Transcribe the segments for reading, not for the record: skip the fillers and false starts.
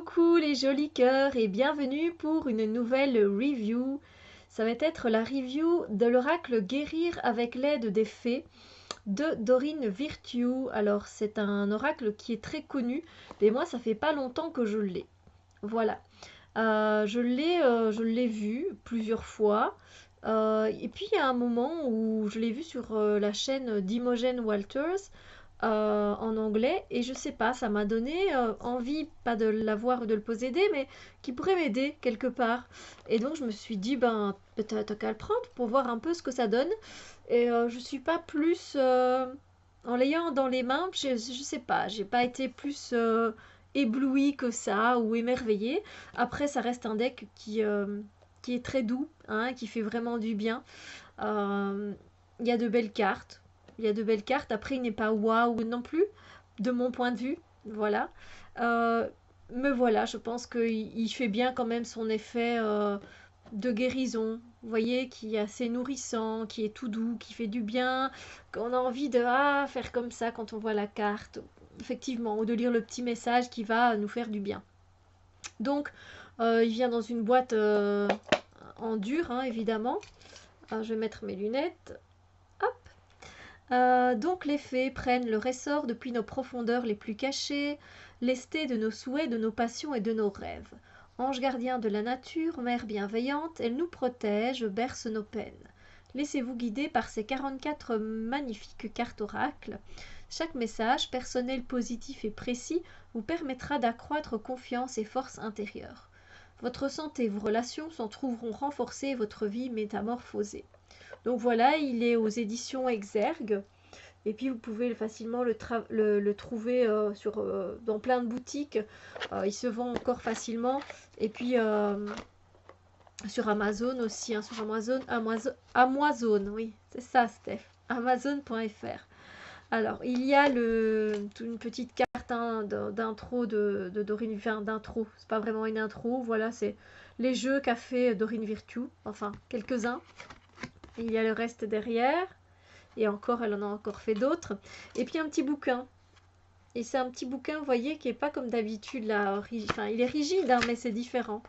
Coucou les jolis cœurs et bienvenue pour une nouvelle review. Ça va être la review de l'oracle Guérir avec l'aide des fées de Dorine Virtue. Alors c'est un oracle qui est très connu, mais moi ça fait pas longtemps que je l'ai. Voilà. Je l'ai vu plusieurs fois. Et puis il y a un moment où je l'ai vu sur la chaîne d'Imogen Walters en anglais et je sais pas, ça m'a donné envie, pas de l'avoir ou de le posséder, mais qui pourrait m'aider quelque part. Et donc je me suis dit, ben t'as qu'à le prendre pour voir un peu ce que ça donne. Et je suis pas plus en l'ayant dans les mains, je sais pas, j'ai pas été plus éblouie que ça ou émerveillée. Après, ça reste un deck qui est très doux, hein, qui fait vraiment du bien. Il y a de belles cartes. Il y a de belles cartes. Après, il n'est pas waouh non plus, de mon point de vue. Voilà. Euh, mais voilà, je pense qu'il fait bien quand même son effet de guérison. Vous voyez, qui est assez nourrissant, qui est tout doux, qui fait du bien, qu'on a envie de faire comme ça quand on voit la carte. Effectivement, ou de lire le petit message qui va nous faire du bien. Donc, il vient dans une boîte en dur, hein, évidemment. Je vais mettre mes lunettes. Donc les fées prennent le ressort depuis nos profondeurs les plus cachées, lestées de nos souhaits, de nos passions et de nos rêves. Ange gardien de la nature, mère bienveillante, elle nous protège, berce nos peines. Laissez-vous guider par ces 44 magnifiques cartes oracles. Chaque message, personnel, positif et précis, vous permettra d'accroître confiance et force intérieure. Votre santé et vos relations s'en trouveront renforcées et votre vie métamorphosée. Donc voilà, il est aux éditions Exergue. Et puis vous pouvez facilement le trouver dans plein de boutiques. Il se vend encore facilement. Et puis sur Amazon aussi. Hein, sur Amazon, oui, c'est ça, Steph. Amazon.fr. Alors, il y a une petite carte hein, d'intro de Dorine, enfin d'intro, c'est pas vraiment une intro, voilà, c'est les jeux qu'a fait Dorine Virtue, enfin quelques-uns. Il y a le reste derrière. Et encore, elle en a encore fait d'autres. Et puis un petit bouquin. Et c'est un petit bouquin, vous voyez, qui est pas comme d'habitude là. Enfin, il est rigide, hein, mais c'est différent.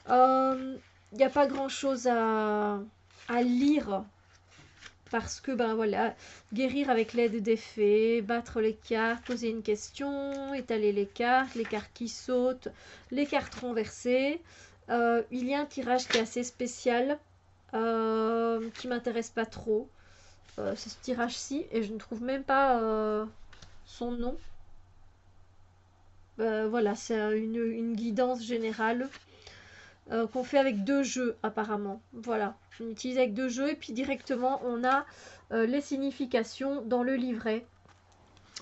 Il n'y a pas grand-chose à lire. Parce que, ben voilà, guérir avec l'aide des fées, battre les cartes, poser une question, étaler les cartes qui sautent, les cartes renversées. Il y a un tirage qui est assez spécial, qui m'intéresse pas trop. C'est ce tirage-ci et je ne trouve même pas son nom. Voilà, c'est une guidance générale qu'on fait avec 2 jeux apparemment. Voilà, on utilise avec 2 jeux et puis directement on a les significations dans le livret.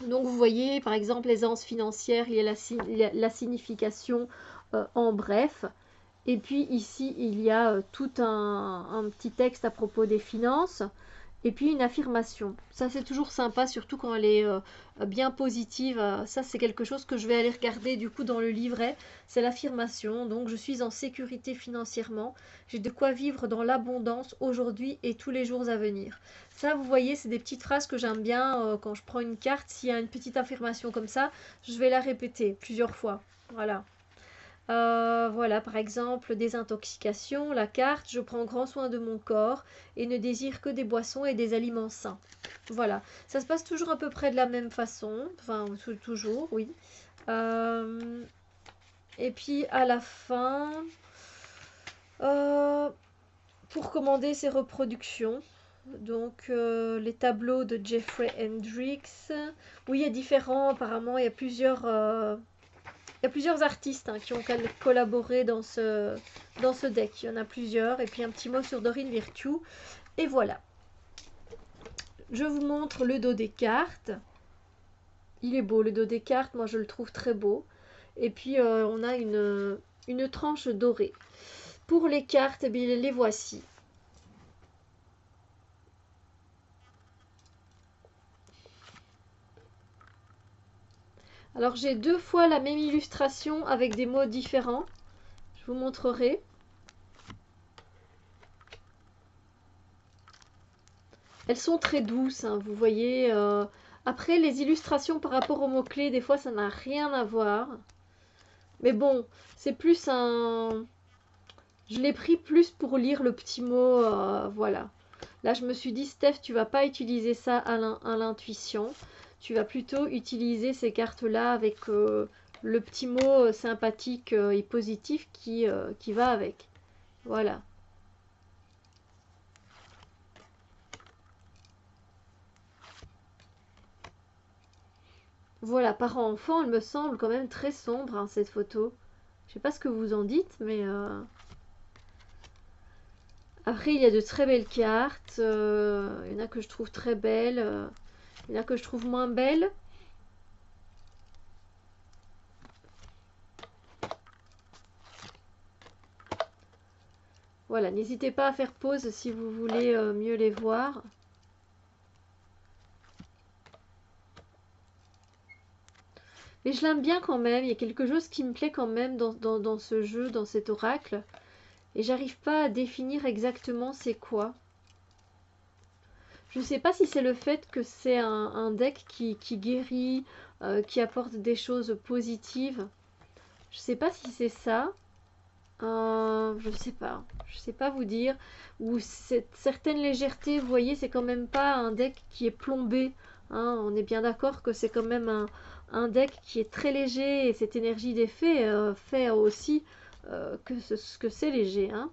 Donc vous voyez par exemple l'aisance financière, il y a la signification en bref. Et puis ici il y a tout un petit texte à propos des finances. Et puis une affirmation. Ça, c'est toujours sympa, surtout quand elle est bien positive. Ça, c'est quelque chose que je vais aller regarder du coup dans le livret. C'est l'affirmation. Donc, je suis en sécurité financièrement. J'ai de quoi vivre dans l'abondance aujourd'hui et tous les jours à venir. Ça, vous voyez, c'est des petites phrases que j'aime bien quand je prends une carte. S'il y a une petite affirmation comme ça, je vais la répéter plusieurs fois. Voilà. Voilà, par exemple, désintoxication, la carte, je prends grand soin de mon corps et ne désire que des boissons et des aliments sains. Voilà, ça se passe toujours à peu près de la même façon, enfin, toujours, oui. Et puis à la fin, euh, pour commander ses reproductions, donc les tableaux de Jeffrey Hendricks. Oui, il y a différents, apparemment, il y a plusieurs artistes hein, qui ont collaboré dans ce deck. Il y en a plusieurs. Et puis un petit mot sur Dorine Virtue. Et voilà. Je vous montre le dos des cartes. Il est beau le dos des cartes. Moi je le trouve très beau. Et puis on a une tranche dorée. Pour les cartes, eh bien, les voici. Alors j'ai 2 fois la même illustration avec des mots différents. Je vous montrerai. Elles sont très douces, hein, vous voyez. Après, les illustrations par rapport aux mots-clés, des fois, ça n'a rien à voir. Mais bon, c'est plus un... Je l'ai pris plus pour lire le petit mot, voilà. Là, je me suis dit, Steph, tu vas pas utiliser ça à l'intuition. Tu vas plutôt utiliser ces cartes-là avec le petit mot sympathique et positif qui va avec. Voilà. Voilà, parent-enfant, elle me semble quand même très sombre, hein, cette photo. Je sais pas ce que vous en dites, mais... Après, il y a de très belles cartes. Il y en a que je trouve très belles. Il y en a que je trouve moins belles. Voilà, n'hésitez pas à faire pause si vous voulez mieux les voir. Mais je l'aime bien quand même. Il y a quelque chose qui me plaît quand même dans ce jeu, dans cet oracle. Et j'arrive pas à définir exactement c'est quoi. Je ne sais pas si c'est le fait que c'est un deck qui guérit, qui apporte des choses positives. Je ne sais pas si c'est ça. Je ne sais pas. Je sais pas vous dire. Ou cette certaine légèreté, vous voyez, c'est quand même pas un deck qui est plombé. Hein. On est bien d'accord que c'est quand même un deck qui est très léger et cette énergie d'effet fait aussi que c'est léger. Hein.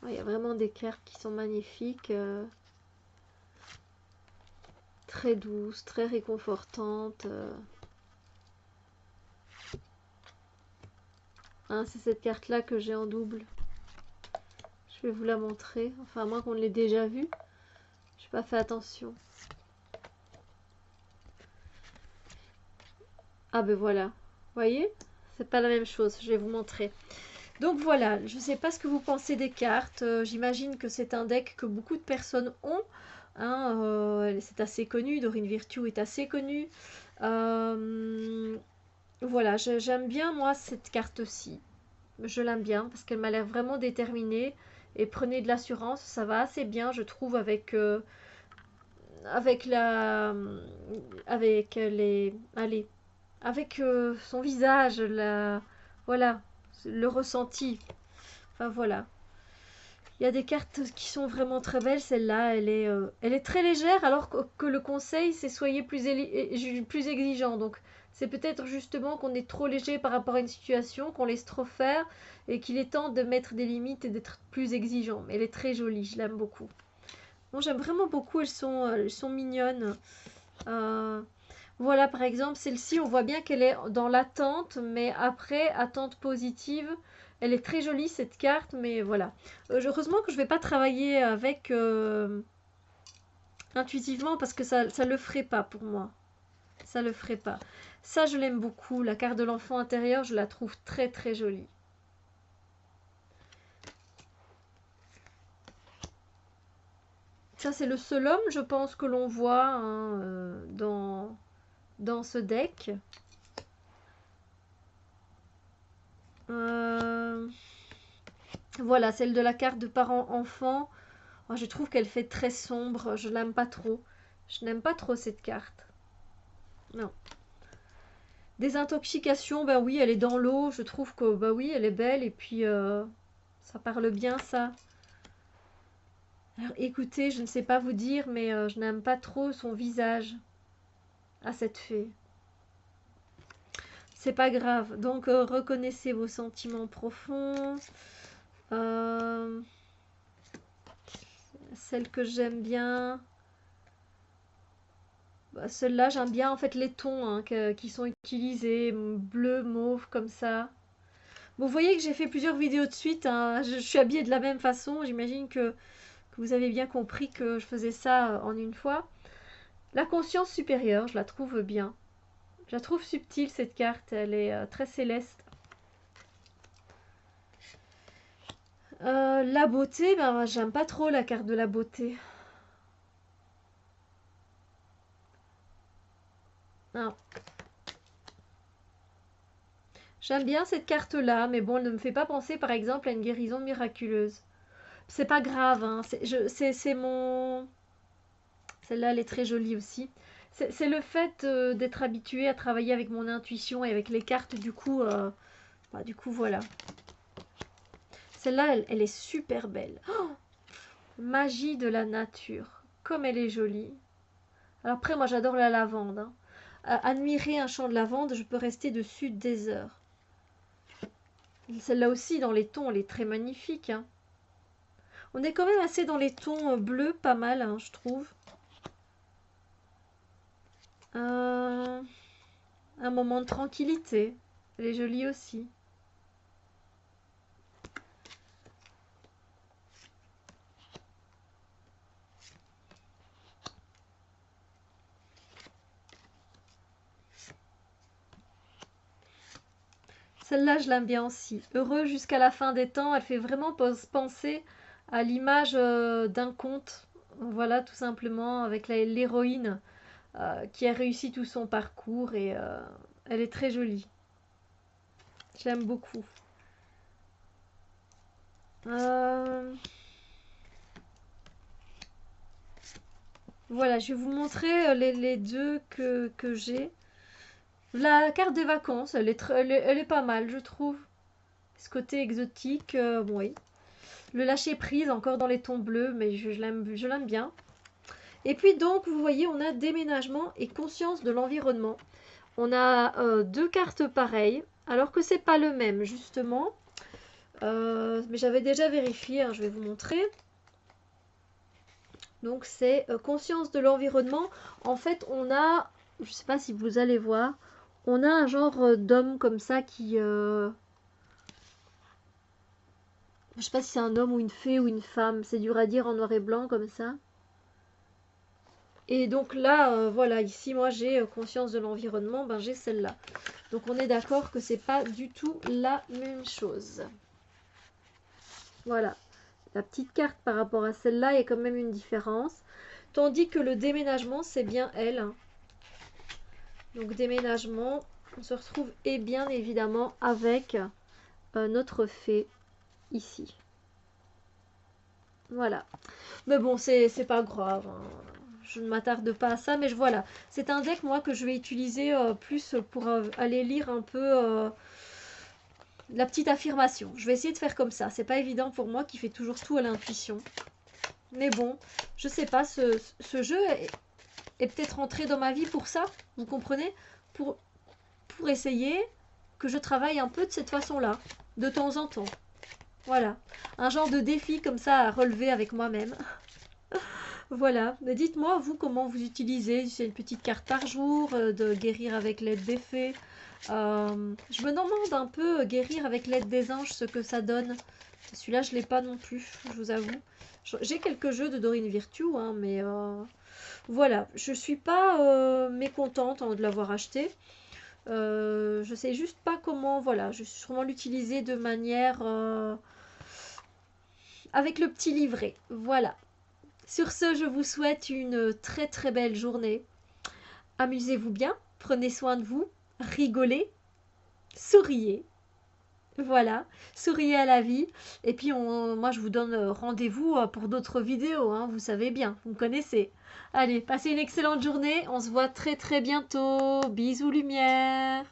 Il y a vraiment des cartes qui sont magnifiques, très douces, très réconfortantes. Hein, c'est cette carte-là que j'ai en double. Je vais vous la montrer. Enfin, à moins qu'on l'ait déjà vue. Je n'ai pas fait attention. Ah ben voilà. Vous voyez? C'est pas la même chose. Je vais vous montrer. Donc voilà, je ne sais pas ce que vous pensez des cartes. J'imagine que c'est un deck que beaucoup de personnes ont. Hein, c'est assez connu. Dorine Virtue est assez connue. Voilà, j'aime bien moi cette carte-ci. Je l'aime bien parce qu'elle m'a l'air vraiment déterminée. Et prenez de l'assurance, ça va assez bien, je trouve, avec la, avec les, allez, avec son visage, voilà, le ressenti. Enfin voilà. Il y a des cartes qui sont vraiment très belles. Celle-là, elle est très légère, alors que le conseil, c'est soyez plus exigeant. Donc, c'est peut-être justement qu'on est trop léger par rapport à une situation, qu'on laisse trop faire, et qu'il est temps de mettre des limites et d'être plus exigeant. Mais elle est très jolie, je l'aime beaucoup. Bon, j'aime vraiment beaucoup, elles sont mignonnes. Euh, voilà, par exemple, celle-ci, on voit bien qu'elle est dans l'attente, mais après, attente positive. Elle est très jolie, cette carte, mais voilà. Heureusement que je ne vais pas travailler avec intuitivement, parce que ça le ferait pas pour moi. Ça le ferait pas. Ça, je l'aime beaucoup. La carte de l'enfant intérieur, je la trouve très, très jolie. Ça, c'est le seul homme, je pense, que l'on voit hein, dans ce deck. Euh, Voilà, celle de la carte de parent-enfant. Oh, je trouve qu'elle fait très sombre. Je l'aime pas trop. Je n'aime pas trop cette carte. Non. Désintoxication, bah oui, elle est dans l'eau. Je trouve que, bah oui, elle est belle. Et puis, ça parle bien, ça. Alors, écoutez, je ne sais pas vous dire, mais je n'aime pas trop son visage à cette fée. C'est pas grave. Donc, reconnaissez vos sentiments profonds. Euh, Celle que j'aime bien. Bah, celle-là, j'aime bien en fait les tons hein, qui sont utilisés, bleu, mauve, comme ça. Bon, vous voyez que j'ai fait plusieurs vidéos de suite. Hein. Je suis habillée de la même façon. J'imagine que vous avez bien compris que je faisais ça en une fois. La conscience supérieure, je la trouve bien. Je la trouve subtile cette carte. Elle est très céleste. La beauté, ben, j'aime pas trop la carte de la beauté. Ah. J'aime bien cette carte-là, mais bon, elle ne me fait pas penser, par exemple, à une guérison miraculeuse. C'est pas grave, hein. C'est mon... Celle-là, elle est très jolie aussi. C'est le fait d'être habitué à travailler avec mon intuition et avec les cartes, du coup, voilà. Celle-là, elle est super belle. Oh, magie de la nature. Comme elle est jolie. Alors après, moi, j'adore la lavande, hein. Admirer un champ de lavande, je peux rester dessus des heures. Celle-là aussi, dans les tons, elle est très magnifique, hein. On est quand même assez dans les tons bleus, pas mal, hein, je trouve. Un moment de tranquillité. Elle est jolie aussi. Celle-là, je l'aime bien aussi. Heureux jusqu'à la fin des temps, elle fait vraiment penser à l'image d'un conte. Voilà, tout simplement, avec l'héroïne qui a réussi tout son parcours et elle est très jolie. J'aime beaucoup. Euh, Voilà, je vais vous montrer les deux que j'ai. La carte des vacances, elle est pas mal, je trouve. Ce côté exotique, oui. Le lâcher prise, encore dans les tons bleus, mais je l'aime bien. Et puis donc, vous voyez, on a déménagement et conscience de l'environnement. On a deux cartes pareilles, alors que c'est pas le même, justement. Mais j'avais déjà vérifié, hein, je vais vous montrer. Donc c'est conscience de l'environnement. En fait, on a, je sais pas si vous allez voir, on a un genre d'homme comme ça qui... je sais pas si c'est un homme ou une fée ou une femme, c'est dur à dire en noir et blanc comme ça. Et donc là, voilà, ici moi j'ai conscience de l'environnement, ben j'ai celle-là. Donc on est d'accord que c'est pas du tout la même chose. Voilà, la petite carte par rapport à celle-là, il y a quand même une différence. Tandis que le déménagement, c'est bien elle, hein. Donc déménagement, on se retrouve et bien évidemment avec notre fée ici. Voilà. Mais bon, c'est pas grave, hein. Je ne m'attarde pas à ça, mais voilà. C'est un deck, moi, que je vais utiliser plus pour aller lire un peu la petite affirmation. Je vais essayer de faire comme ça. C'est pas évident pour moi qui fait toujours tout à l'intuition. Mais bon, je sais pas, ce jeu est peut-être entré dans ma vie pour ça, vous comprenez? Pour essayer que je travaille un peu de cette façon-là, de temps en temps. Voilà, un genre de défi comme ça à relever avec moi-même. Voilà, mais dites-moi, vous, comment vous utilisez? C'est une petite carte par jour, de guérir avec l'aide des fées. Je me demande un peu, guérir avec l'aide des anges, ce que ça donne. Celui-là, je ne l'ai pas non plus, je vous avoue. J'ai quelques jeux de Dorine Virtue, hein, mais voilà, je suis pas mécontente, hein, de l'avoir acheté. Je sais juste pas comment, voilà, je vais sûrement l'utiliser de manière avec le petit livret. Voilà. Sur ce, je vous souhaite une très très belle journée. Amusez-vous bien, prenez soin de vous, rigolez, souriez. Voilà, souriez à la vie. Et puis, moi, je vous donne rendez-vous pour d'autres vidéos, hein, vous savez bien, vous me connaissez. Allez, passez une excellente journée. On se voit très très bientôt. Bisous lumière.